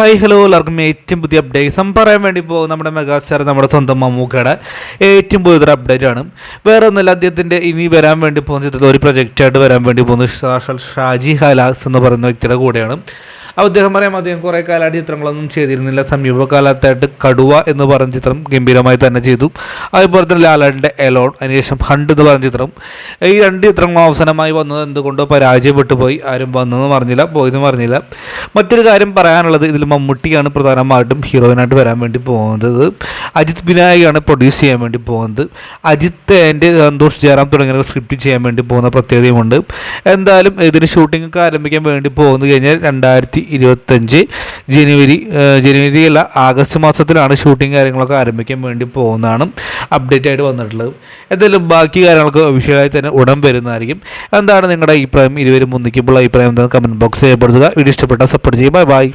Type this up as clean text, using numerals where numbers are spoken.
Hi hello എല്ലാവർക്കും ഏറ്റവും പുതിയ അപ്ഡേറ്റ്സ് പറയാൻ വേണ്ടി പോകും നമ്മുടെ മെഗാസ്റ്റാർ നമ്മുടെ സ്വന്തം മമ്മൂക്കയുടെ ഏറ്റവും പുതിയൊരു അപ്ഡേറ്റ് ആണ്. വേറെ ഒന്നുമില്ല, അദ്ദേഹത്തിൻ്റെ ഇനി വരാൻ വേണ്ടി പോകുന്ന ചിത്രത്തിൽ ഒരു പ്രൊജക്റ്റായിട്ട് വരാൻ വേണ്ടി പോകുന്നത് ഷാജി ഹലാസ് എന്ന് പറയുന്ന വ്യക്തിയുടെ കൂടെയാണ്. അദ്ദേഹം പറയാം, അദ്ദേഹം കുറേ കാലമായിട്ട് ചിത്രങ്ങളൊന്നും ചെയ്തിരുന്നില്ല. സമീപകാലത്തായിട്ട് കടുവ എന്ന് പറയുന്ന ചിത്രം ഗംഭീരമായി തന്നെ ചെയ്തു. അതുപോലെ തന്നെ ലാലേട്ടൻ്റെ എലോൺ, അതിനുശേഷം ഹണ്ട് എന്ന് പറയുന്ന ചിത്രം. ഈ രണ്ട് ചിത്രങ്ങളും അവസാനമായി വന്നത് എന്തുകൊണ്ടോ പരാജയപ്പെട്ടു പോയി. ആരും വന്നതെന്ന് പറഞ്ഞില്ല, പോയതെന്ന് പറഞ്ഞില്ല. മറ്റൊരു കാര്യം പറയാനുള്ളത്, ഇതിൽ മമ്മൂട്ടിയാണ് പ്രധാനമായിട്ടും ഹീറോയിനായിട്ട് വരാൻ വേണ്ടി പോകുന്നത്. അജിത് വിനായകാണ് പ്രൊഡ്യൂസ് ചെയ്യാൻ വേണ്ടി പോകുന്നത്. അജിത്ത് ആൻഡ് സന്തോഷ് ജയറാം തുടങ്ങിയവർ സ്ക്രിപ്റ്റ് ചെയ്യാൻ വേണ്ടി പോകുന്ന പ്രത്യേകതയുമുണ്ട്. എന്തായാലും ഇതിന് ഷൂട്ടിംഗ് ഒക്കെ ആരംഭിക്കാൻ വേണ്ടി പോകുന്നത് കഴിഞ്ഞാൽ 2025 ജനുവരി അല്ല, ആഗസ്റ്റ് മാസത്തിലാണ് ഷൂട്ടിംഗ് കാര്യങ്ങളൊക്കെ ആരംഭിക്കാൻ വേണ്ടി പോകുന്നതാണ് അപ്ഡേറ്റ് ആയിട്ട് വന്നിട്ടുള്ളത്. എന്തായാലും ബാക്കി കാര്യങ്ങളൊക്കെ വിഷയമായി തന്നെ ഉടൻ വരുന്നതായിരിക്കും. എന്താണ് നിങ്ങളുടെ അഭിപ്രായം? ഇരുവരും ഒന്നിക്കുമ്പോൾ അഭിപ്രായം എന്താണെന്ന് കമൻറ്റ് ബോക്സ് ചെയ്യപ്പെടുത്തുക. വീഡിയോ ഇഷ്ടപ്പെട്ടാൽ സപ്പോർട്ട് ചെയ്യുക. ബൈ.